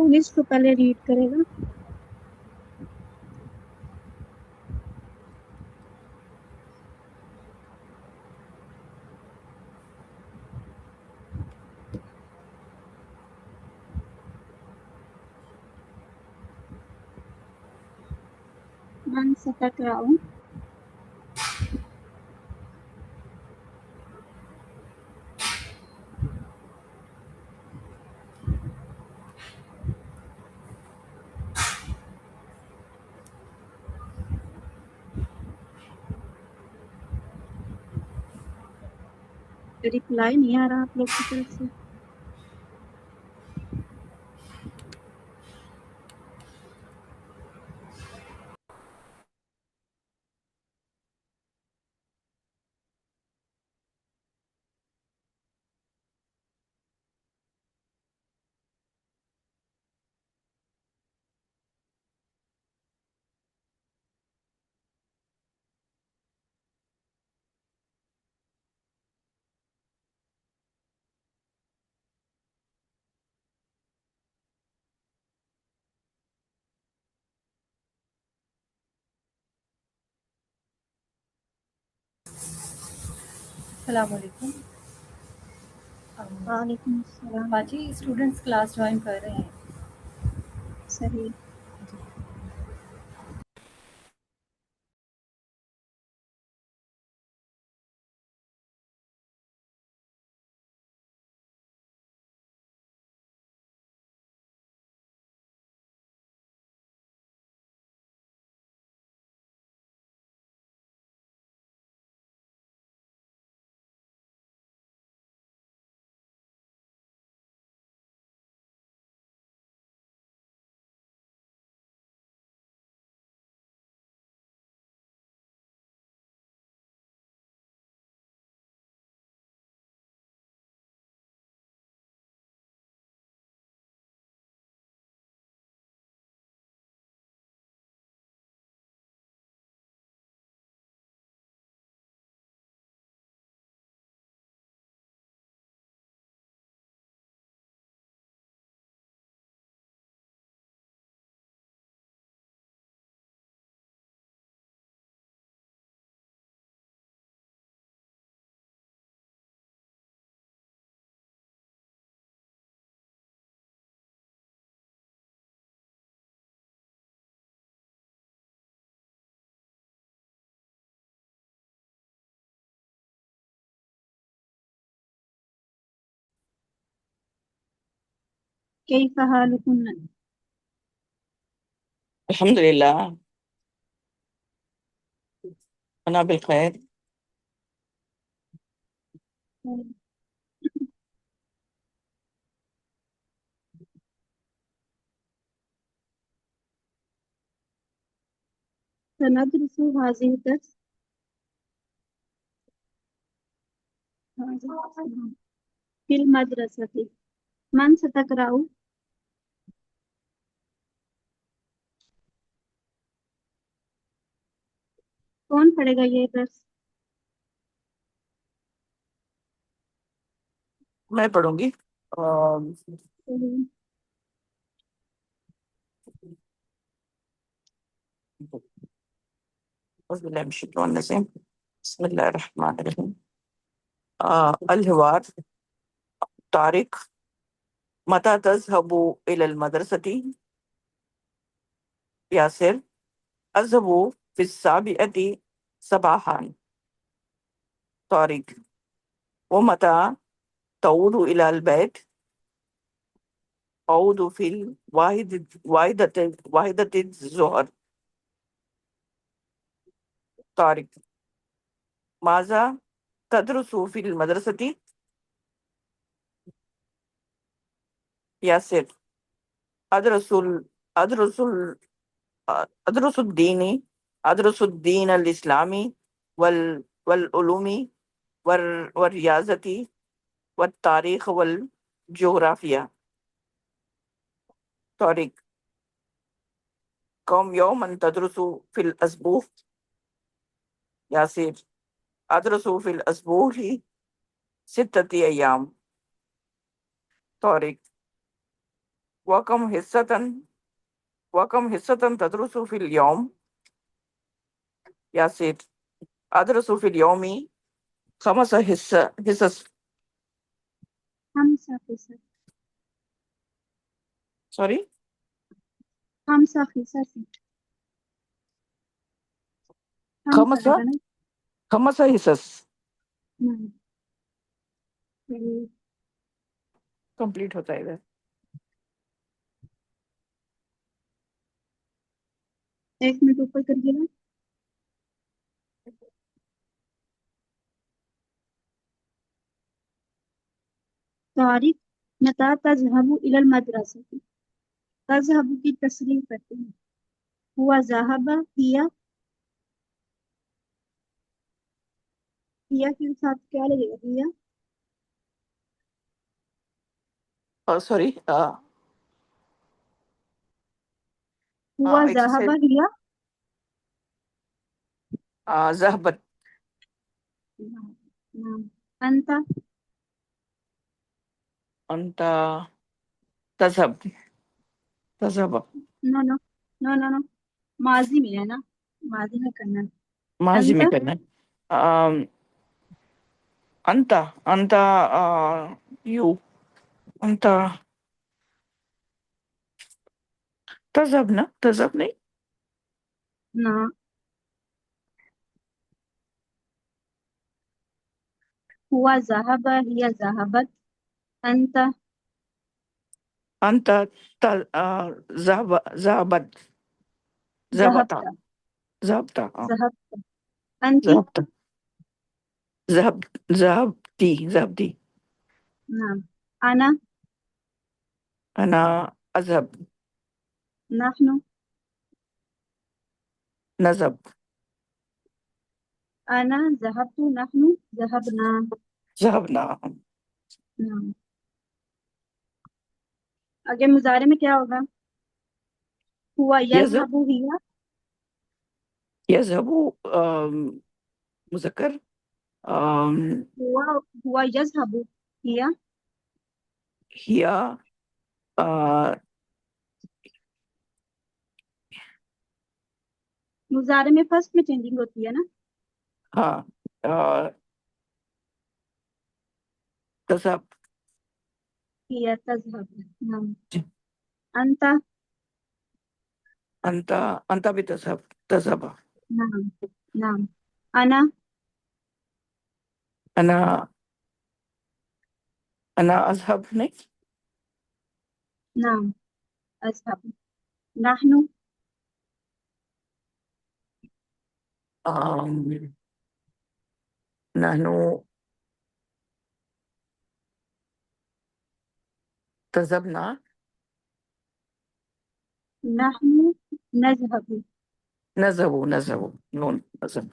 کون اس کو پہلے ریڈ کرے گا؟ من ستقرأ. رپلائی نہیں آ رہا آپ لوگ کی طرف سے. السلام علیکم. وعلیکم السلام. باجی اسٹوڈنٹس کلاس جوائن کر رہے ہیں. صحیح. كيف حالكن؟ الحمد لله أنا بالخير. سندرس هذه الدرس. في المدرسة. من ستقرأ؟ کون پڑھے گا یہ درس؟ میں پڑھوں گی. صحیح. أعوذ بالله من الشيطان الرجيم. بسم الله الرحمن الرحيم. الحوار. طارق متى تذهب إلى المدرسة؟ ياسر أذهب في 7 صباحا. طارق ومتى تعود إلى البيت؟ أعود في واحدة الظهر. طارق ماذا تدرس في المدرسة؟ ياسر أدرس ال- أدرس ال- أدرس الدين أدرس الدين الإسلامي والعلوم والرياضة والتاريخ والجغرافيا. طارق كم يوما تدرس في الأسبوع؟ ياسر أدرس في الأسبوع 6 أيام. طارق وكم حصة تدرس في اليوم؟ يا سيد، أدرس في اليوم 5 حصص. 5%. سوري، 5%. 5 خمسة لگا نا. 5 حصص نعم. چلیے، کمپلیٹ ہوتا ہے ادھر. ایک منٹ اوپر کریے گا. طارق، متى تذهب إلى المدرسة؟ تذهب کی تصریح کرتے ہیں. ہوا ذهب، ہیا کے ساتھ کیا لگے گا؟ ہیا، سوری، ہوا ایک ذهب سے ہیا. ذهبت. نعم. انت، انت تذهب. نو نو نو نو نو، ماضی میں ہے نا، ماضی میں کرنا ہے. ماضی انت، میں کرنا ہے. انت یو. انت تذهب نا، تذهب نہیں. نا. ہوا ذهب، ہیا ذهبت. انت، انت ذهبت. ذهبت. ذهبت. ذهبت. ذهبت. انت. ذهبت. ذهبتي. نعم. انا، انا اذهب. نحن، نذهب. انا ذهبت، نحن ذهبنا. ذهبنا. نعم. آگے مضارع میں کیا ہوگا؟ ہوا يذهب. یذهب ہیا. يذهب مذکر. ہوا یذهب ہیا. هي مضارع میں فرسٹ میں چینجنگ ہوتی ہے نا. ہاں تذهب. ہیا تذهب. نعم. انت، انت بھی تذهب. نعم. نعم. انا، انا اذهب نہیں. نعم. اذهب. نحن، نحن تذهبنا. نحن نذهب. نذهب نون نذهب.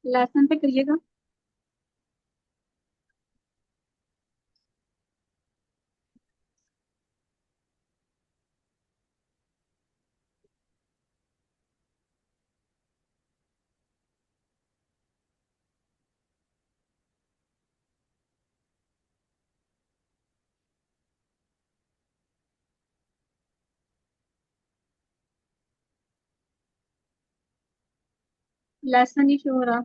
لیسن پہ کریے گا. لیسن نہیں شو ہو رہا.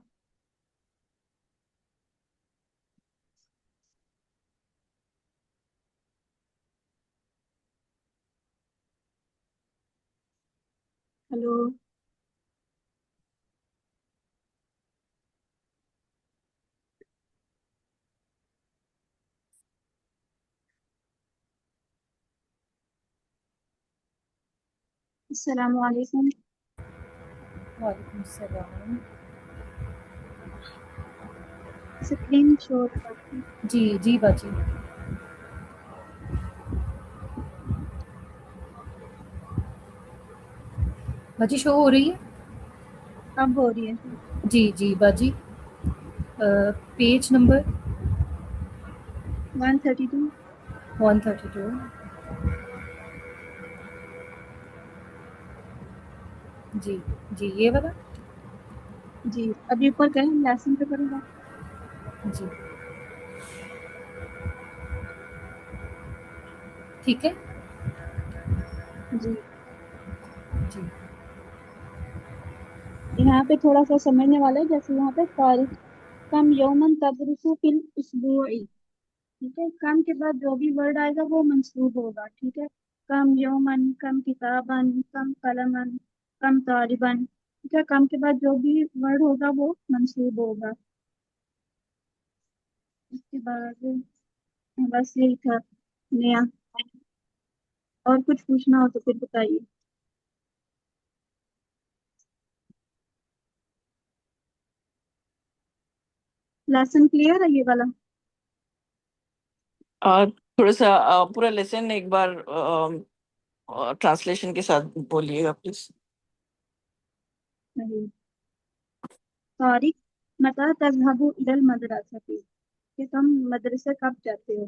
ہلو. السلام علیکم. وعلیکم السلام. اسکرین شو کرتی. جی جی باجی. باجی شو ہو رہی ہے؟ اب ہو رہی ہے. جی جی باجی. Page number 132. 132. جی جی یہ والا. جی ابھی اوپر کریں لیسن پہ کریں گا. جی ٹھیک ہے. جی جی یہاں پہ تھوڑا سا سمجھنے والا ہے. جیسے یہاں پہ تاریخ کم یومن تدرس فی الاسبوع. ٹھیک ہے. کم کے بعد جو بھی ورڈ آئے گا وہ منصوب ہوگا. ٹھیک ہے. کم یومن، کم کتابن، کم قلمن، کم طالبن. ٹھیک ہے. کم کے بعد جو بھی ورڈ ہوگا وہ منصوب ہوگا. اس کے بعد بس یہی تھا نیا. اور کچھ پوچھنا ہو تو پھر بتائیے. لیسن کلیئر ہے یہ والا؟ تھوڑا سا پورا لیسن ایک بار ٹرانسلیشن کے ساتھ بولیے گا پلیز. نہیں. طارق متى تذهب إلى المدرسة؟ کہ تم مدرسے کب جاتے ہو؟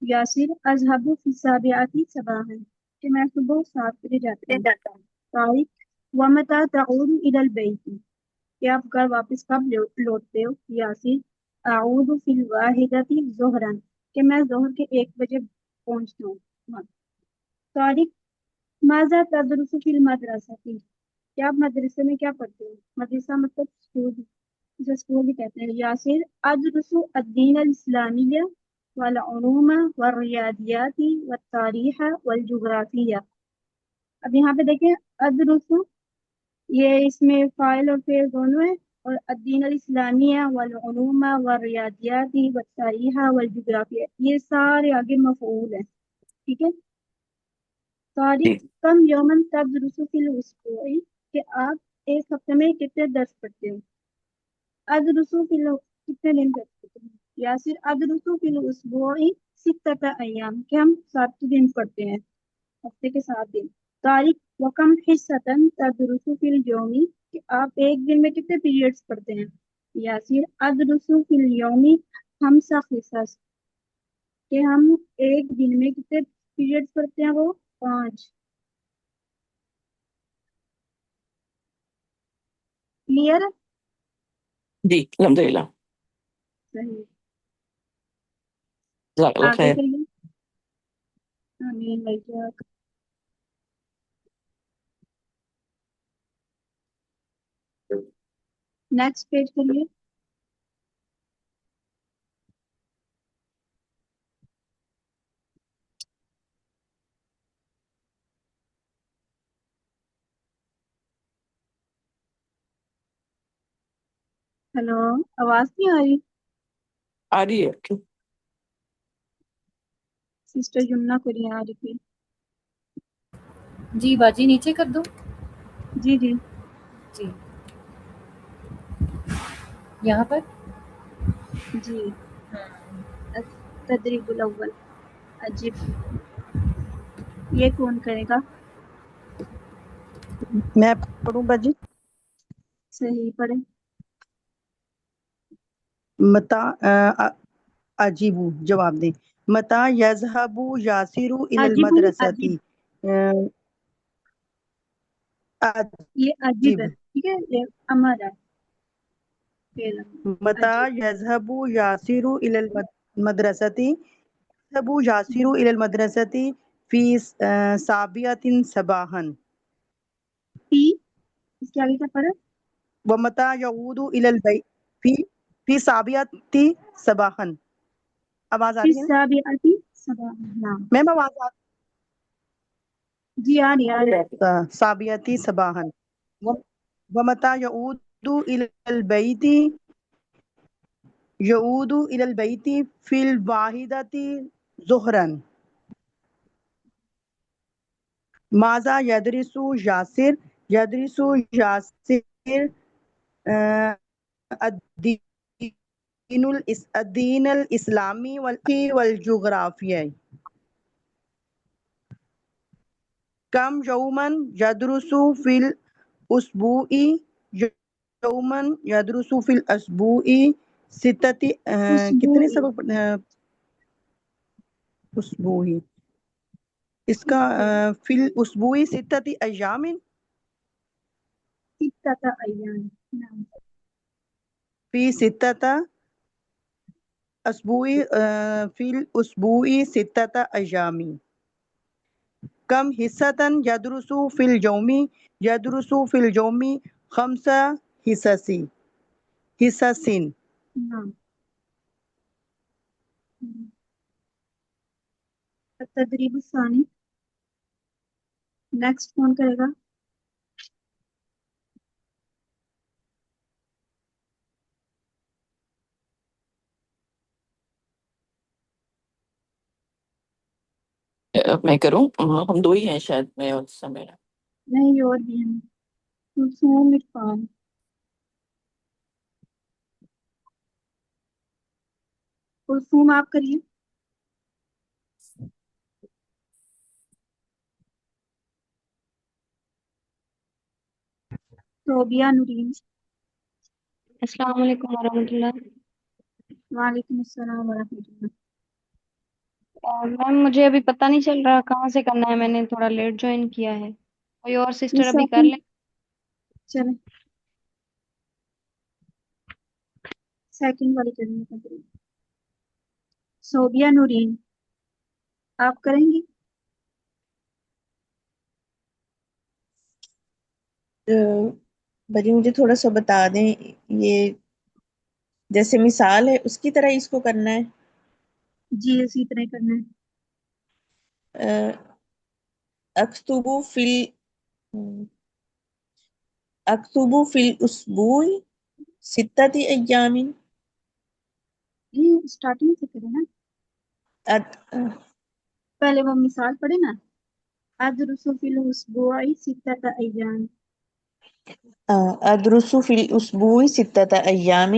یاسر اذهب في 7 صباحا. کہ میں صبح 7 بجے جاتا ہوں. طارق ومتى تعود إلى البيت؟ کہ آپ گھر واپس کب لوٹتے ہو؟ یاسر اعود في 1 ظهرا. کہ میں ظہر کے 1 بجے پہنچتا ہوں. طارق ماذا تدرس في المدرسة؟ کہ آپ مدرسے میں کیا پڑھتے ہو؟ مدرسہ مطلب اسکول، جسے اسکول بھی کہتے ہیں. یاسر ادرس الدین الاسلامیہ والعلوم والریاضیات والتاریخ والجغرافیہ. اب یہاں پہ دیکھیں ادرس، یہ اس میں فاعل اور فعل دونوں ہیں. اور الدین الاسلامیہ والعلوم والریاضیات والتاریخ والجغرافیہ یہ سارے آگے مفعول ہیں. ٹھیک ہے. طارق کم یومن تدرس فی الاسبوع؟ کہ آپ ایک ہفتے میں کتنے درس پڑھتے ہو؟ ادرس کتنے دن پڑھتے ہو؟ یاسر ادرس فی الاسبوع 6 ایام. کہ ہم 7 دن پڑھتے ہیں، ہفتے کے 7 دن. طارق وکم حصۃ تدرس فی اليوم؟ کہ آپ ایک دن میں کتنے پیریڈز پڑھتے ہیں؟ یاسر ادرس فی اليوم 5 حصص. کہ ہم ایک دن میں کتنے پیریڈز پڑھتے ہیں؟ وہ 5. کلیئر؟ جی الحمد للہ. صحیح. جزاک اللہ آگے خیر. چلیے. آمین بھائی. نیکسٹ پیج کریے. ہیلو، آواز نہیں آ رہی؟ آ رہی ہے. سسٹر یمنا کو نہیں آ رہی تھی. جی باجی نیچے کر دو. جی جی. جی یہاں پر. جی تدریب الاول. عجیب. یہ کون کرے گا؟ میں پڑھوں باجی. صحیح پڑھے. متا عجیب جواب دیں. متا یذهب یاسر الى عجیب المدرسة؟ یہ عجیب ہے. عجیب. ٹھیک ہے. یہ امر ہے. فعل امر. متا عجیب. یذهب یاسر الى المدرسة؟ يذهب یاسر الى المدرسة في 7 صباحا. پی اس کے آگے کیا پڑھا؟ ومتى يعود الى البيت في 7 صباحا. آواز آ پھر رہی ہے سابعۃ صباح. نام. میم؟ آواز آ جی آ رہی آ رہی. 7 صباحا. ومتى يعود الى البيت؟ يعود الى البيت في 1 ظهرا. ماذا یدرسو یاسر یدرسو یاسر الدین الاسلامی والجغرافیہ کم یومن یدرسو فی الاسبوعی یومن یدرسو فی الاسبوعی ستتی کتنے اسبوعی سبق اسبوعی اس کا فی الاسبوعی ستتی ایام ستة أيام. نعم. فی ستتا اسبوعی فی الاسبوعی ستتا ایامی کم حصتاً یدرسو فی الجومی یدرسو فی الجومی خمسہ حصصین نعم. التدریب الثانی. نیکسٹ کون کرے گا؟ میں کروں؟ ہم دو ہی ہیں شاید، میں اور سمیرا۔ نہیں اور بھی ہیں، کلثوم عرفان۔ کلثوم آپ کریے۔ توبیہ نورین۔ السلام علیکم ورحمۃ اللہ۔ وعلیکم السلام ورحمۃ اللہ۔ میم مجھے ابھی پتہ نہیں چل رہا کہاں سے کرنا ہے، میں نے تھوڑا لیٹ جوائن کیا ہے، کوئی اور سسٹر ابھی کر لیں۔ چلیں سیکنڈ والی کریں گے تدریب۔ صوبیہ نورین آپ کریں گی؟ بجی مجھے تھوڑا سا بتا دیں، یہ جیسے مثال ہے اس کی طرح اس کو کرنا ہے؟ جی اسی طرح کرنا ہے۔ اکتبو فی الاسبوع ستۃ ایام یہ اسٹارٹنگ سے کریں نا، پہلے وہ مثال پڑھے نا، ادرس فی الاسبوع ستة ایام۔ ادرس فی الاسبوع ستۃ ایام،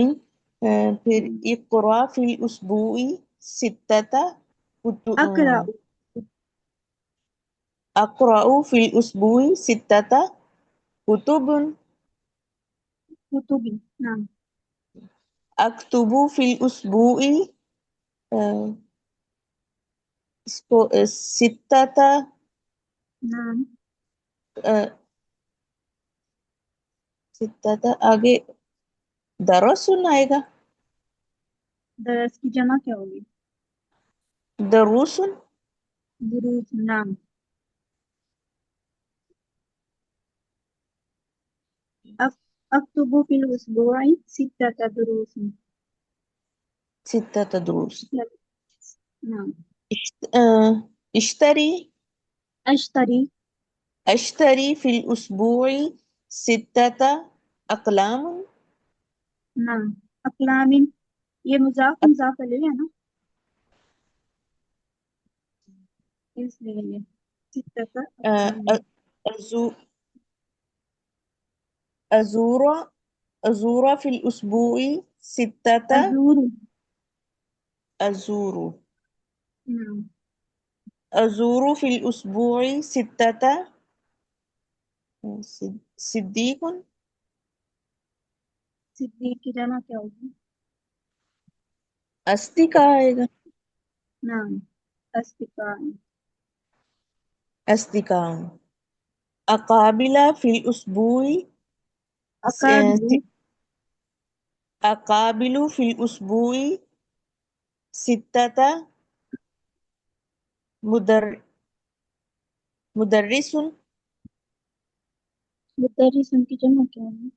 پھر اقرا فی الاسبوع ستۃ اقرأ اقرأ فی الاسبوع ستۃ کتب، کتب۔ نعم۔ اکتب فی الاسبوع اس کو ستۃ نعم۔ ستۃ آگے درس آئے گا، درس کی جمع کیا ہوگی؟ دروس۔ دروس۔ نعم۔ اکتب فی الاسبوع ستة دروس۔ ستۃ دروس۔ نعم۔ اشتری اشتری فی الاسبوع ستۃ اقلام۔ نعم۔ اقلام، یہ مضاف مضاف علیہ ہے نا، اس لیے یہ ستة اقلام۔ ازور فی الاسبوع ستۃ ازور۔ ازور نعم۔ ازور فی الاسبوع ستۃ صدیق۔ صدیق کی جمع کیا ہوگی؟ اصدقاء آئے گا، نعم۔ اصدقاء۔ اصدقاء۔ اقابلہ فی الاسبوع اقابل۔ اقابل فی الاسبوع ستۃ مدرس۔ مدرس کی جمع کیا ہوگی؟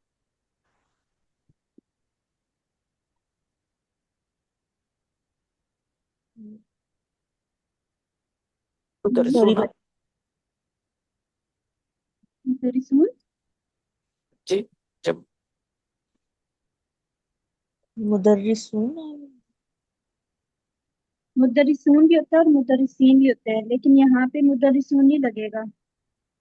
سوری مدرسون۔ مدرسون۔ جی جب مدرسون مدرسون بھی ہوتا ہے اور مدرسین بھی ہوتے ہیں، لیکن یہاں پہ مدرسون نہیں لگے گا،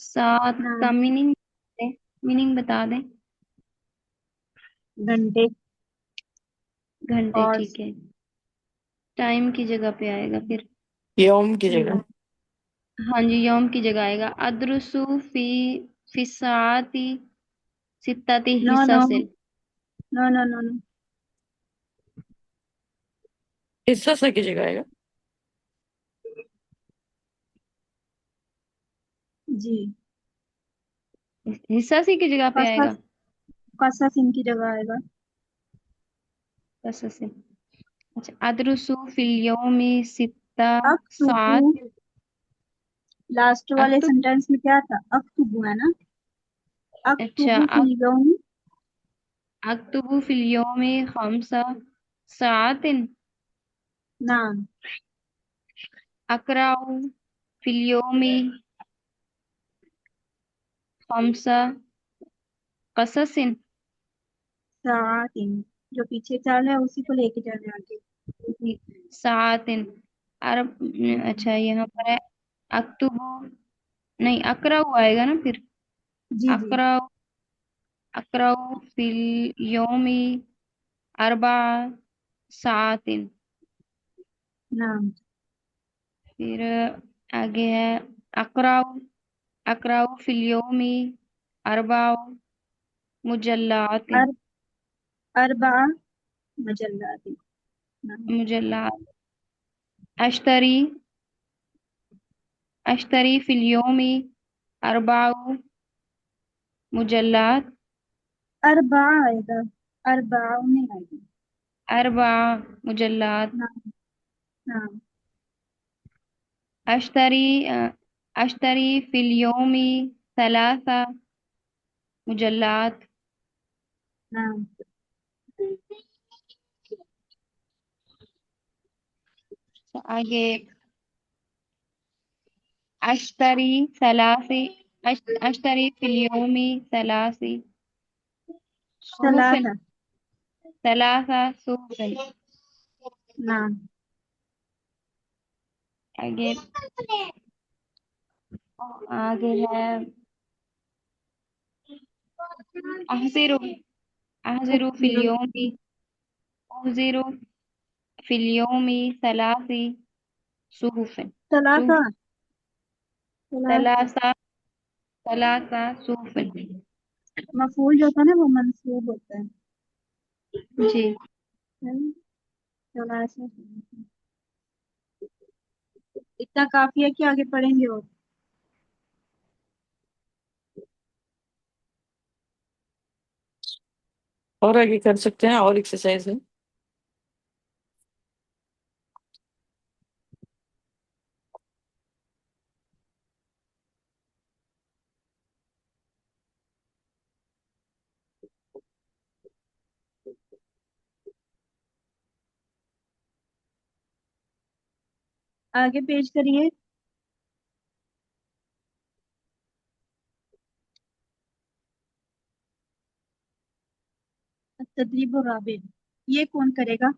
سات نعم کا میننگ بتا دیں. گھنٹے گھنٹے اور ٹھیک ہے. ٹائم کی جگہ پہ آئے گا پھر. یوم کی جگہ. ہاں جی یوم کی جگہ آئے گا. ادرسو فی ساعتی ستاتی نو حصہ نو سے. نو نو نو نو حصہ سے کی جگہ آئے گا. جی حصہ سی کی جگہ پہ آئے گا. قصص ان کی جگہ آئے گا. حصہ سے. اچھا ادرسو فی الیوم ستہ اکتبو ساعت. لاسٹ والے اکتب سینٹینس میں کیا تھا؟ اکتبو ہے نا. اچھا اکتبو فی اليوم اکتبو فی الیوم خمسہ ساعت. نعم اقرأ فی الیوم خمسہ قصص. ساعات جو پیچھے چل رہا ہے اسی کو لے کے چل رہے ہیں آگے. ساعت عرب. اچھا یہاں پر ہے اکتبو نہیں اقرأ آئے گا نا پھر. جی جی اقرأ فی الیوم اربع ساعت. نعم پھر آگے ہے اقرأ فی الیوم اربع مجلات. اربع مجلات. نعم مجلات. اشتری فی الیوم اربع مجلات. اربع آئے گا، اربع نہیں آئے گا. اربع مجلات. نعم نعم اشتری فی الیوم ثلاث مجلات. نعم آگے اشتری فی الیوم ثلاث صحف. ثلاثة. ثلاث صحف. نعم آگے ہے احذر فی الیوم ثلاث صحف. ثلاثة ثلاثة. ثلاث صحف. مفعول جو ہوتا ہے نا وہ منصوب ہوتا ہے. جی ثلاثة. اتنا کافی ہے کہ آگے پڑھیں گے. اور آگے کر سکتے ہیں اور ایکسرسائز ہے. آگے پیش کریے. التدریب الرابع. یہ کون کرے گا؟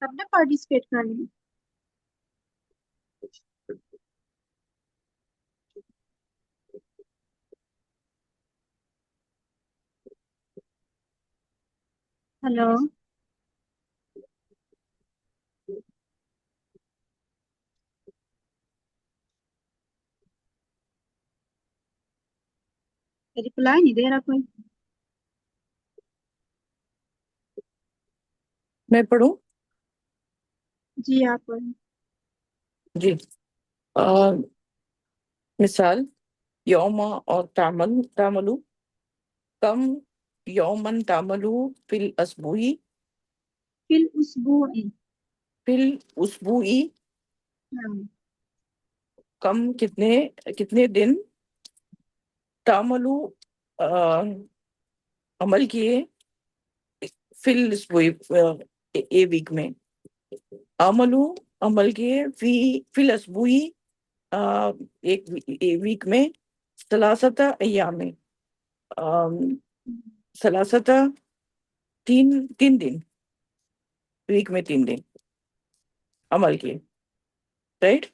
سب نے پارٹیسپیٹ کر لیا. ہلو رپلائی نہیں دے رہا کوئی. میں پڑھوں؟ جی آپ جی. مثال یوم اور تعملو. کم یومن تعملو فی الاسبوعی. فی الاسبوع. فی الاسبوعی. نعم کم کتنے دن. تعملو عمل کیے. فی الاسبوع اے ویک میں، عملو عمل کیے، فی الاسبوع ایک ویک میں، ثلاثت ایام ثلاثت تین دن، ویک میں 3 دن عمل کیے، رائٹ.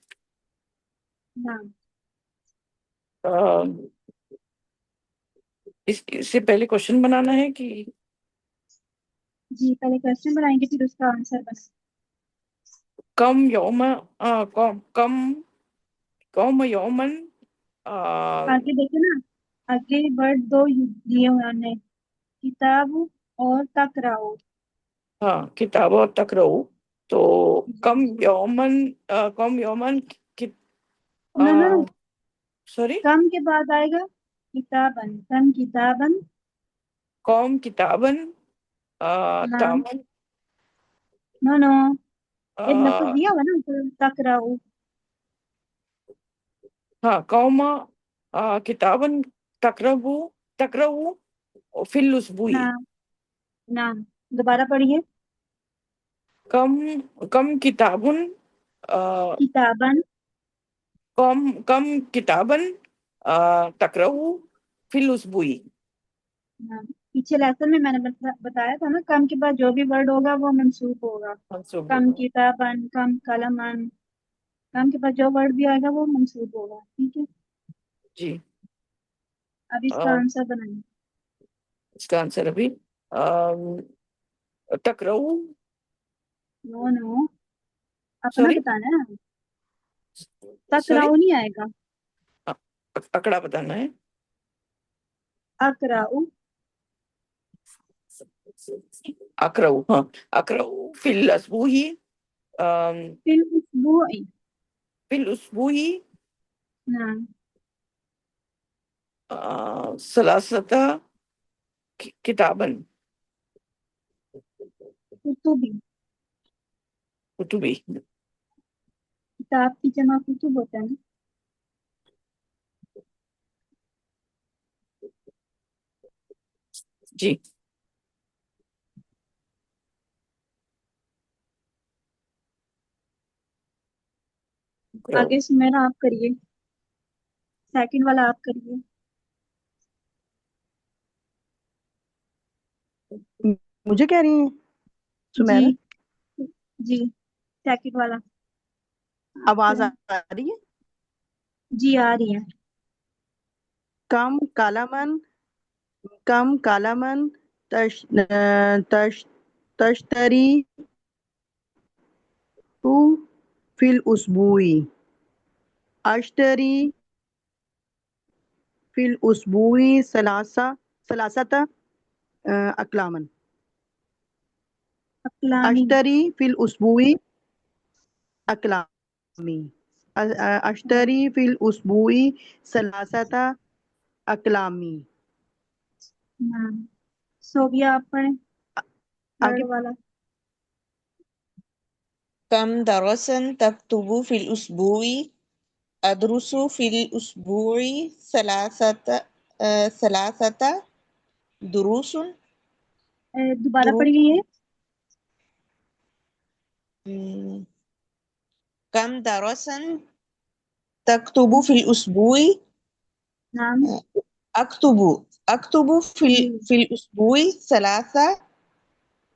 نعم. اس سے پہلے کوشچن بنانا ہے کہ جی پہلے کوشچن بنائیں گے پھر اس کا آنسر بنائیں کم یوم کم یومن آگے دیکھیں نا، آگے ورڈ 2 دیے ہوئے ہم نے، کتاب اور تقرأ. ہاں کتاب اور تقرؤ، تو کم یومن نہ نہ، سوری کم کے بعد آئے گا کتابن، کم کتابن. قوم کتابن نعم. تامن نو نو، ایک لفظ دیا ہوا نا تقرأ. ہاں قوم کتابن تقرؤ فی الاسبوع. نعم نعم، دوبارہ پڑھیے. کم کتابن کتابن. کم کتابن تقرؤ فی الاسبوع. نعم. پیچھے لیسن میں نے بتایا تھا نا، کم کے بعد جو بھی ورڈ ہوگا وہ منصوب ہوگا. منصوب کم ہوگا. کتابن، کم قلمن، کم کے بعد جو ورڈ بھی آئے گا وہ منصوب ہوگا. ٹھیک ہے، جی. اب اس کا آنسر بنائیں. اس کا آنسر ابھی تقرؤ، نو نو، اپنا سوری بتانا ہے، سوری تقرأ نہیں آئے گا. اکڑا بتانا ہے. اقرأ. اقرؤ، ہاں اقرؤ فی الاسبوع فی الاسبوع. فی الاسبوع نعم. ثلاثت کتابن کتبی. کتبی. کتاب کی جمع کتب ہوتا ہے نا. جی. آگے سمیرا آپ کریے، سیکنڈ والا آپ کریے. مجھے کہہ رہی ہیں جی سمیرا؟ جی، سیکنڈ والا آواز آ رہی ہے؟ جی آ رہی ہے. کم کالمن تشتری تو فی الاسبوع اشتری فی الاسبوع ثلاثت اقلامن. اقلامی. اشتری فی الاسبوع اقلامی. اشتری فی الاسبوع ثلاثت اقلامی. نعم. صوبیہ آپ پڑھیں، تھرڈ آگے والا. كم درسا تكتب في الأسبوع؟ أدرس في الأسبوع ثلاثة دروس. دوبارہ دروس. پڑھیے. كم درسا تكتب في الأسبوع؟ نعم. أكتب جی. في الأسبوع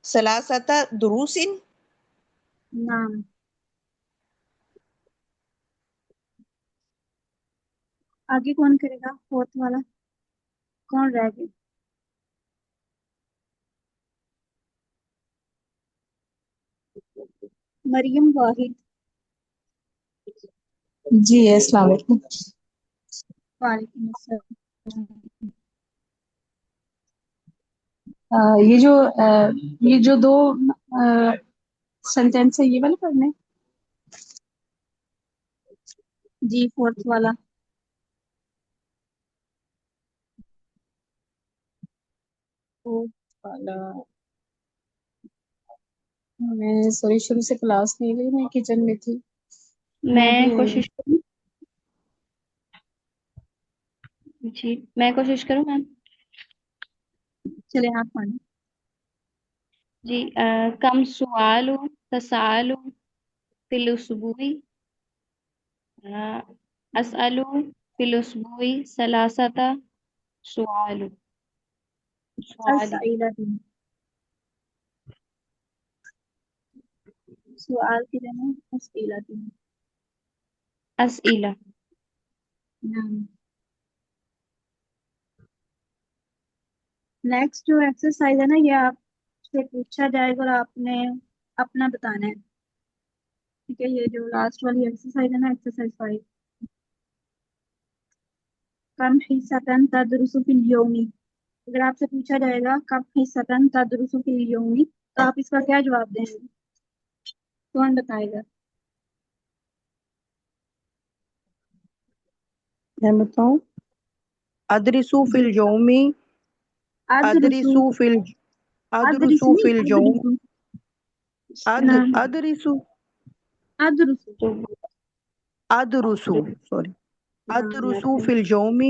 ثلاثة دروس. نعم. آگے کون کرے گا، فورتھ والا کون رہ گیا؟ مریم واحد. جی السلام علیکم. وعلیکم السلام. یہ جو دو سینٹینس ہے یہ والے پڑھنے. جی فورتھ والا. میں سوری شروع سے کلاس نہیں لی، میں کچن میں تھی. میں ابھی آئی ہوں. کوشش کروں. جی میں کوشش کروں میم. چلے آپ پڑھیں. جی کم سوال تسأل فی الاسبوع اسأل فی الاسبوع ثلاثة سوال اسئلة سؤال کی جمع اسئلة اسئلہ نعم. نیکسٹ جو ایکسرسائز ہے نا یہ آپ سے پوچھا جائے گا اور آپ نے اپنا بتانا ہے. ٹھیک ہے، یہ جو لاسٹ والی ایکسرسائز ہے نا ایکسرسائز 5. کم حصتاً تدرس فی اليوم، اگر آپ سے پوچھا جائے گا کم حصتاً تدرس فی اليوم تو آپ اس کا کیا جواب دیں گے؟ کون بتائے گا؟ میں بتاؤں. ادرسو فی جی اليوم ادرسو ادرسو فی ادرسو فی نہیں اليوم نعم ادرسو ادرسو تو ادرسو سوری نعم ادرسو یاسین. فی اليوم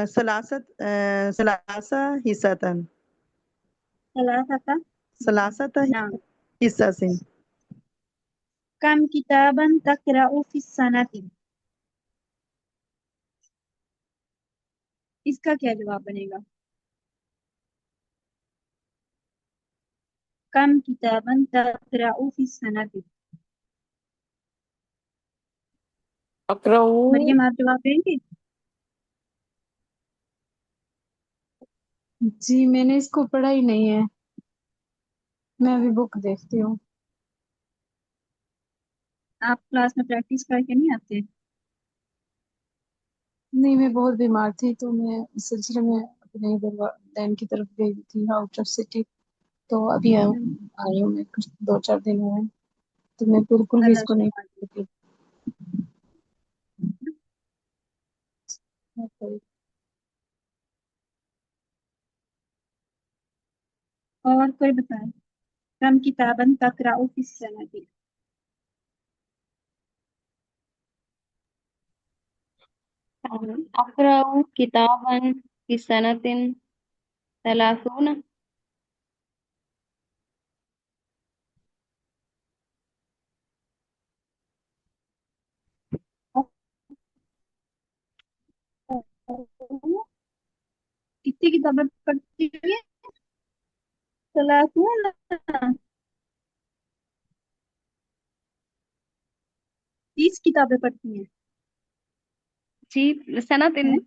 ثلاثة حصة ثلاثة نعم. حصة. کم کتاباً تقرأ فی السنة، اس کا کیا جواب بنے گا؟ کم کتاباً تقرأ فی السنة. اقرأ مریم آپ جواب دیں گے؟ جی میں نے اس کو پڑھا ہی نہیں ہے، میں ابھی بک دیکھتی ہوں. آپ کلاس میں پریکٹس کر کے نہیں آتے؟ نہیں میں بہت بیمار تھی تو میں اس سلسلے میں اپنے والدین کی طرف گئی تھی آؤٹ آف سٹی، تو ابھی آئی ہوں میں کچھ 2-4 دن ہوئے ہیں، تو میں بالکل بھی اس اللہ کو نہیں شفا دے. پڑھتی. اور کوئی بتائے کم کتاباً تقرأ فی السنة. اقرأ کتابا فی سنة 30. کتنی کتابیں پڑھتی ہیں؟ 30. 30 کتابیں پڑھتی ہیں. جی سنة ہیں؟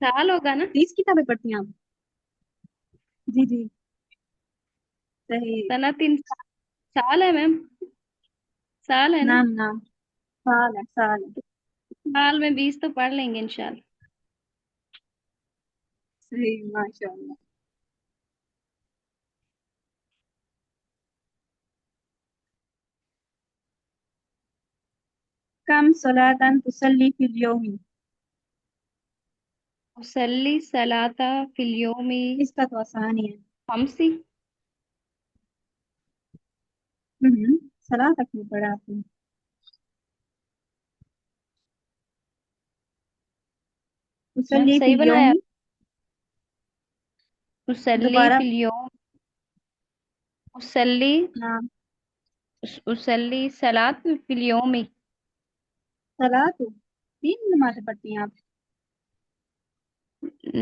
سال ہوگا نا. 30 کتابیں پڑھتی ہیں آپ؟ جی جی صحیح. سنة سال ہے میم، سال ہے نا. نام نام سال ہے سال ہے. سال میں 20 تو پڑھ لیں گے انشاءاللہ. صحیح ماشاء اللہ. کم صلاة تصلی فی اليوم، اصلی صلاۃ فی اليوم اس کا تو آسان ہی ہے. خمسی. صلاح تک نہیں پڑھا آپ نے. میم تصلی فی صحیح اليوم بنایا. اصلی دوبارہ. فی اليوم اصلی نام اصلی صلاۃ فی اليوم. صلاح تو 3 نمازیں پڑھتی ہیں آپ؟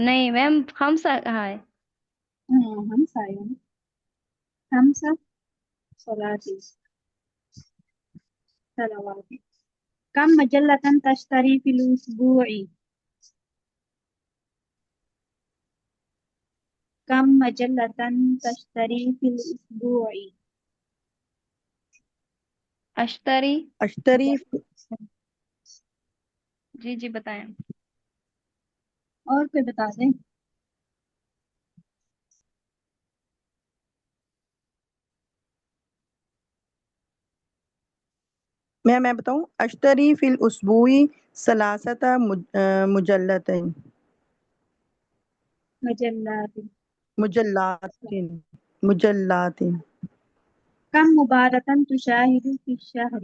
نہیں میم خمسہ کہا ہے. ہم سارے ہیں ہم سب صلاة صلوات. کم مجلة تشتری فی الاسبوع، کم مجلة تشتری فی الاسبوع. اشتری. اشتری جی جی بتائیں. اور کوئی بتا دیں؟ میں بتاؤں. اشتری فی الاسبوع ثلاثة مجلات مجلات. مجلات مجلات. کم مبارة تشاہد فی الشہر،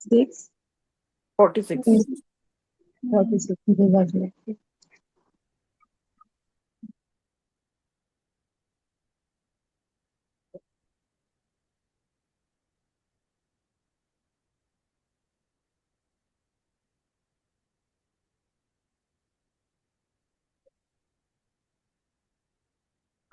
6 46। 46